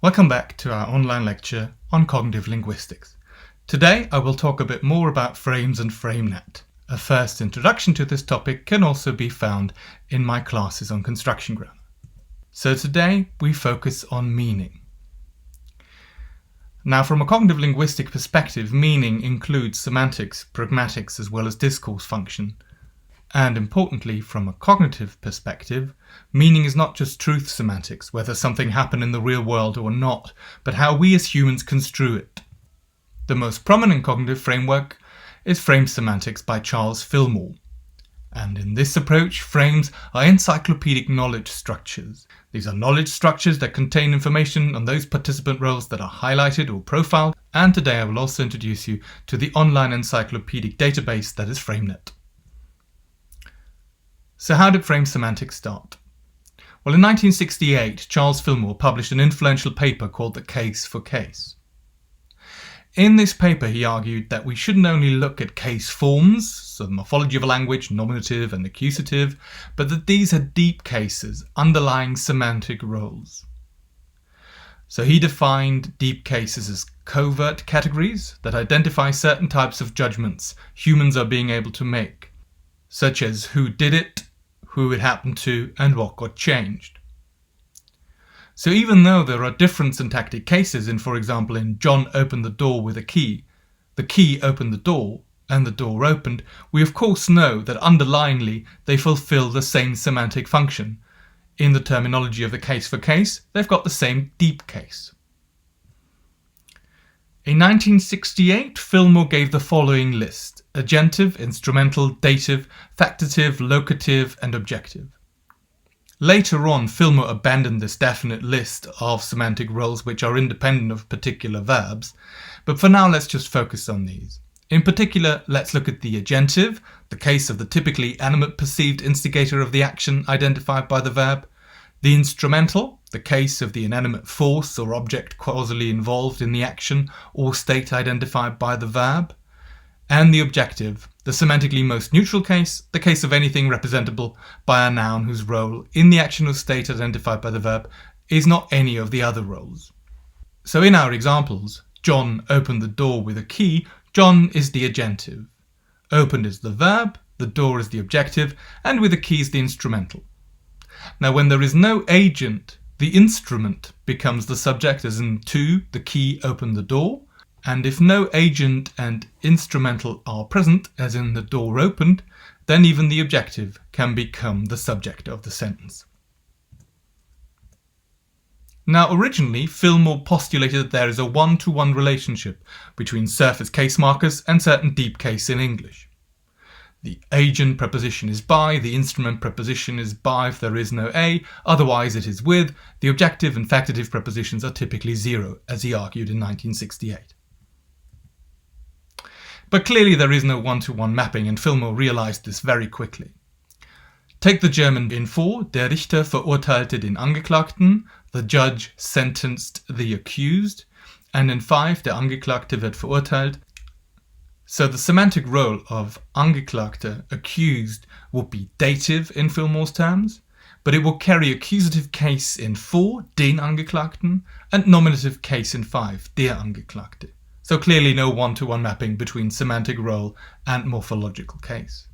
Welcome back to our online lecture on cognitive linguistics. Today I will talk a bit more about frames and FrameNet. A first introduction to this topic can also be found in my classes on construction grammar. So today we focus on meaning. Now, from a cognitive linguistic perspective, meaning includes semantics, pragmatics, as well as discourse function. And importantly, from a cognitive perspective, meaning is not just truth semantics, whether something happened in the real world or not, but how we as humans construe it. The most prominent cognitive framework is Frame Semantics by Charles Fillmore. And in this approach, frames are encyclopedic knowledge structures. These are knowledge structures that contain information on those participant roles that are highlighted or profiled. And today I will also introduce you to the online encyclopedic database that is FrameNet. So how did Frame Semantics start? Well, in 1968, Charles Fillmore published an influential paper called The Case for Case. In this paper, he argued that we shouldn't only look at case forms, so the morphology of a language, nominative and accusative, but that these had deep cases, underlying semantic roles. So he defined deep cases as covert categories that identify certain types of judgments humans are being able to make, such as who did it, who it happened to, and what got changed. So even though there are different syntactic cases in, for example, in John opened the door with a key, the key opened the door, and the door opened, we of course know that underlyingly they fulfill the same semantic function. In the terminology of the case for case, they've got the same deep case. In 1968, Fillmore gave the following list: agentive, instrumental, dative, factative, locative, and objective. Later on, Fillmore abandoned this definite list of semantic roles which are independent of particular verbs, but for now let's just focus on these. In particular, let's look at the agentive, the case of the typically animate perceived instigator of the action identified by the verb, the instrumental, the case of the inanimate force or object causally involved in the action or state identified by the verb, and the objective, the semantically most neutral case, the case of anything representable by a noun whose role in the action or state identified by the verb is not any of the other roles. So in our examples, John opened the door with a key, John is the agentive, opened is the verb, the door is the objective, and with a key is the instrumental. Now when there is no agent, the instrument becomes the subject, as in the key opened the door, and if no agent and instrumental are present, as in the door opened, then even the objective can become the subject of the sentence. Now originally, Fillmore postulated that there is a one-to-one relationship between surface case markers and certain deep case in English. The agent preposition is by, the instrument preposition is by if there is no a, otherwise it is with. The objective and factative prepositions are typically zero, as he argued in 1968. But clearly there is no one-to-one mapping, and Fillmore realized this very quickly. Take the German in 4, der Richter verurteilte den Angeklagten, the judge sentenced the accused, and in 5, der Angeklagte wird verurteilt. So the semantic role of Angeklagter, accused, would be dative in Fillmore's terms, but it will carry accusative case in 4, den Angeklagten, and nominative case in 5, der Angeklagte. So clearly no one-to-one mapping between semantic role and morphological case.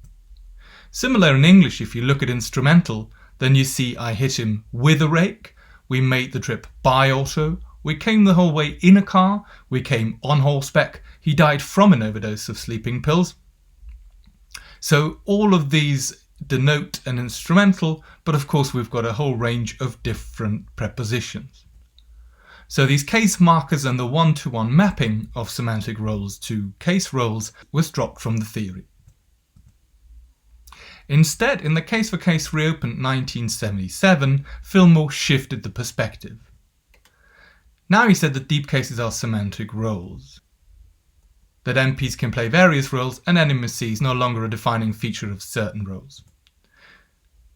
Similar in English, if you look at instrumental, then you see I hit him with a rake, we made the trip by auto, we came the whole way in a car, we came on horseback, he died from an overdose of sleeping pills. So all of these denote an instrumental, but of course we've got a whole range of different prepositions. So these case markers and the one-to-one mapping of semantic roles to case roles was dropped from the theory. Instead, in the Case for Case reopened 1977, Fillmore shifted the perspective. Now he said that deep cases are semantic roles, that NPs can play various roles and NMC is no longer a defining feature of certain roles.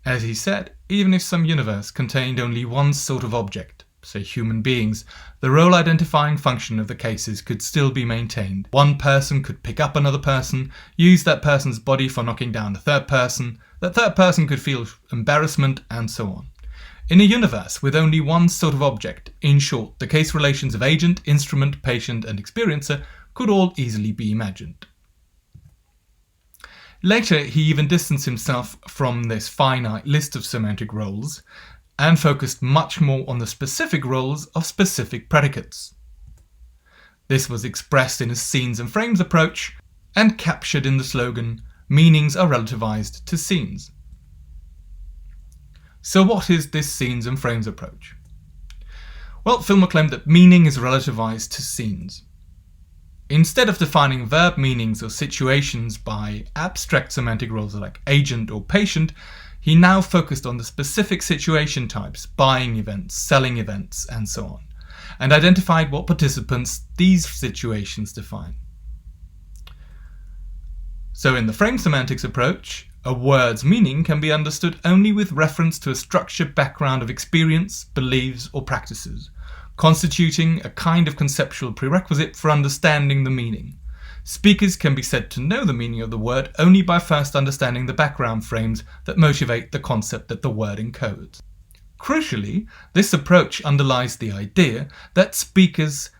As he said, even if some universe contained only one sort of object, say human beings, the role identifying function of the cases could still be maintained. One person could pick up another person, use that person's body for knocking down a third person, that third person could feel embarrassment, and so on. In a universe with only one sort of object, in short, the case relations of agent, instrument, patient, and experiencer could all easily be imagined. Later, he even distanced himself from this finite list of semantic roles and focused much more on the specific roles of specific predicates. This was expressed in his scenes and frames approach and captured in the slogan, "Meanings are relativized to scenes." So what is this scenes and frames approach? Well, Fillmore claimed that meaning is relativized to scenes. Instead of defining verb meanings or situations by abstract semantic roles like agent or patient, he now focused on the specific situation types, buying events, selling events, and so on, and identified what participants these situations define. So in the frame semantics approach, a word's meaning can be understood only with reference to a structured background of experience, beliefs, or practices, constituting a kind of conceptual prerequisite for understanding the meaning. Speakers can be said to know the meaning of the word only by first understanding the background frames that motivate the concept that the word encodes. Crucially, this approach underlies the idea that speakers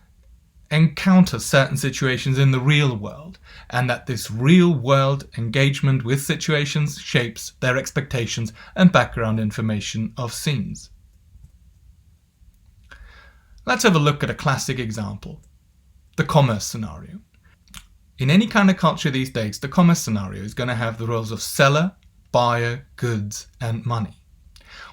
encounter certain situations in the real world, and that this real-world engagement with situations shapes their expectations and background information of scenes. Let's have a look at a classic example, the commerce scenario. In any kind of culture these days, the commerce scenario is going to have the roles of seller, buyer, goods, and money.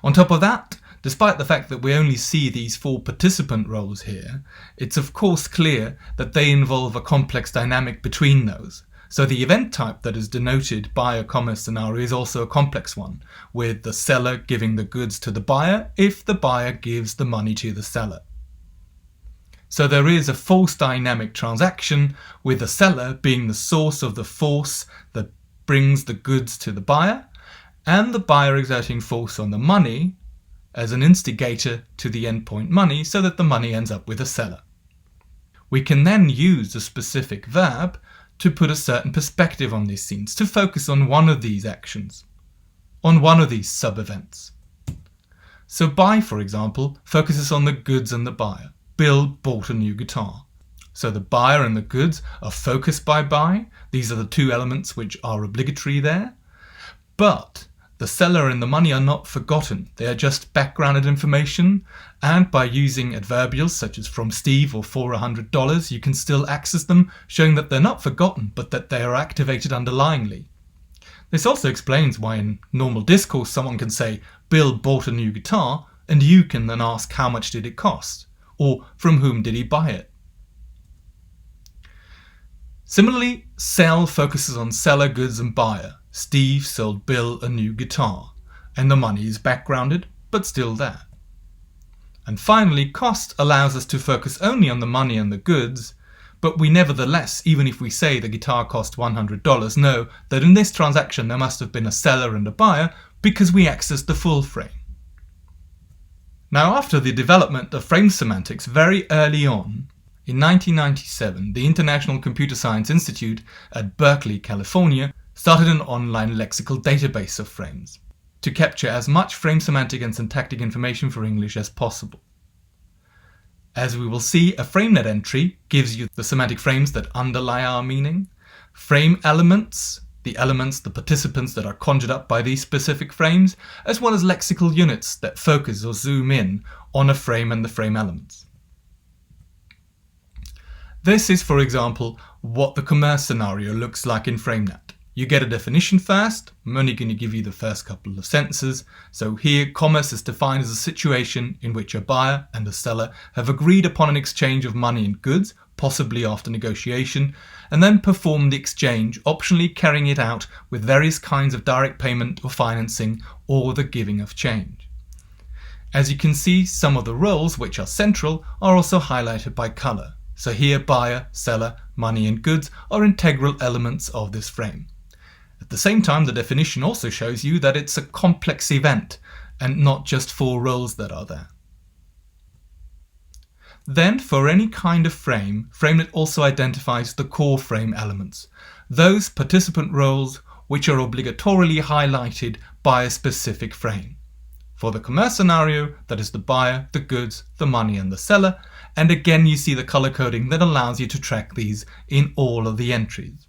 On top of that, despite the fact that we only see these 4 participant roles here, it's of course clear that they involve a complex dynamic between those. So the event type that is denoted by a commerce scenario is also a complex one, with the seller giving the goods to the buyer if the buyer gives the money to the seller. So there is a force dynamic transaction, with the seller being the source of the force that brings the goods to the buyer, and the buyer exerting force on the money as an instigator to the endpoint money so that the money ends up with the seller. We can then use a specific verb to put a certain perspective on these scenes, to focus on one of these actions, on one of these sub-events. So buy, for example, focuses on the goods and the buyer. Bill bought a new guitar. So the buyer and the goods are focused by buy. These are the 2 elements which are obligatory there. But the seller and the money are not forgotten. They are just backgrounded information, and by using adverbials such as from Steve or for $100, you can still access them, showing that they're not forgotten, but that they are activated underlyingly. This also explains why in normal discourse someone can say, Bill bought a new guitar, and you can then ask how much did it cost, or from whom did he buy it. Similarly, sell focuses on seller, goods, and buyer. Steve sold Bill a new guitar, and the money is backgrounded, but still there. And finally, cost allows us to focus only on the money and the goods, but we nevertheless, even if we say the guitar cost $100, know that in this transaction there must have been a seller and a buyer because we accessed the full frame. Now, after the development of frame semantics very early on, in 1997, the International Computer Science Institute at Berkeley, California, started an online lexical database of frames to capture as much frame semantic and syntactic information for English as possible. As we will see, a FrameNet entry gives you the semantic frames that underlie our meaning, frame elements, the participants that are conjured up by these specific frames, as well as lexical units that focus or zoom in on a frame and the frame elements. This is, for example, what the commerce scenario looks like in FrameNet. You get a definition first. I'm only going to give you the first couple of sentences. So here, commerce is defined as a situation in which a buyer and a seller have agreed upon an exchange of money and goods, possibly after negotiation, and then perform the exchange, optionally carrying it out with various kinds of direct payment or financing or the giving of change. As you can see, some of the roles which are central are also highlighted by color. So here, buyer, seller, money and goods are integral elements of this frame. At the same time, the definition also shows you that it's a complex event and not just 4 roles that are there. Then, for any kind of frame, FrameNet also identifies the core frame elements, those participant roles which are obligatorily highlighted by a specific frame. For the commerce scenario, that is the buyer, the goods, the money and the seller, and again you see the color coding that allows you to track these in all of the entries.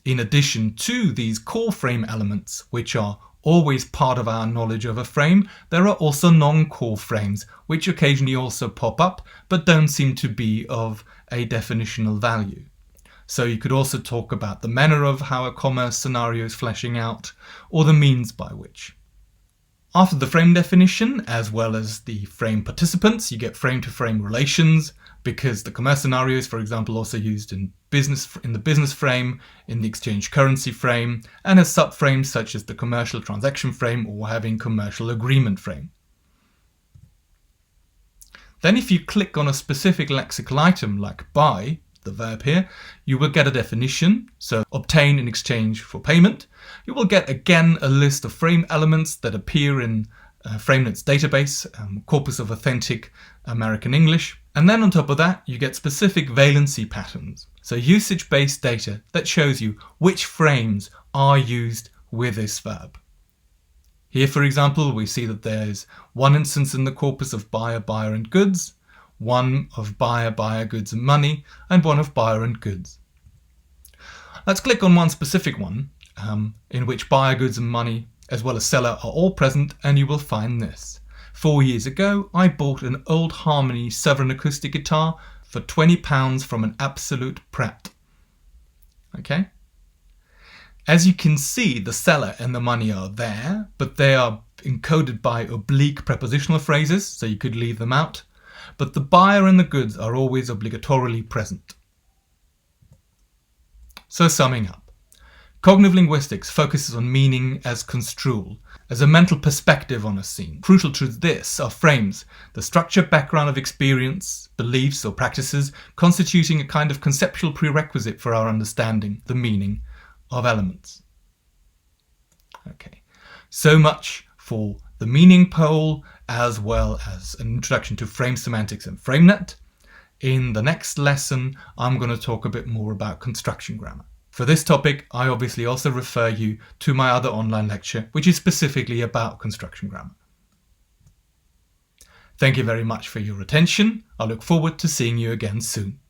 In addition to these core frame elements, which are always part of our knowledge of a frame, there are also non-core frames, which occasionally also pop up, but don't seem to be of a definitional value. So you could also talk about the manner of how a commerce scenario is fleshing out, or the means by which. After the frame definition, as well as the frame participants, you get frame-to-frame relations, because the commerce scenario is, for example, also used in the business frame, in the exchange currency frame, and as subframes such as the commercial transaction frame or having commercial agreement frame. Then if you click on a specific lexical item like buy, the verb here, you will get a definition, so obtain in exchange for payment. You will get again a list of frame elements that appear in FrameNet's database, corpus of authentic American English. And then on top of that, you get specific valency patterns, so usage-based data that shows you which frames are used with this verb. Here, for example, we see that there is one instance in the corpus of buyer, buyer and goods, one of buyer, buyer, goods and money, and one of buyer and goods. Let's click on one specific one, in which buyer, goods and money, as well as seller, are all present, and you will find this. 4 years ago, I bought an old Harmony Southern acoustic guitar for £20 from an absolute prat. Okay? As you can see, the seller and the money are there, but they are encoded by oblique prepositional phrases, so you could leave them out. But the buyer and the goods are always obligatorily present. So summing up, cognitive linguistics focuses on meaning as construal, as a mental perspective on a scene. Crucial to this are frames, the structured background of experience, beliefs or practices, constituting a kind of conceptual prerequisite for our understanding the meaning of elements. Okay, so much for the meaning pole, as well as an introduction to frame semantics and FrameNet. In the next lesson, I'm going to talk a bit more about construction grammar. For this topic, I obviously also refer you to my other online lecture, which is specifically about construction grammar. Thank you very much for your attention. I look forward to seeing you again soon.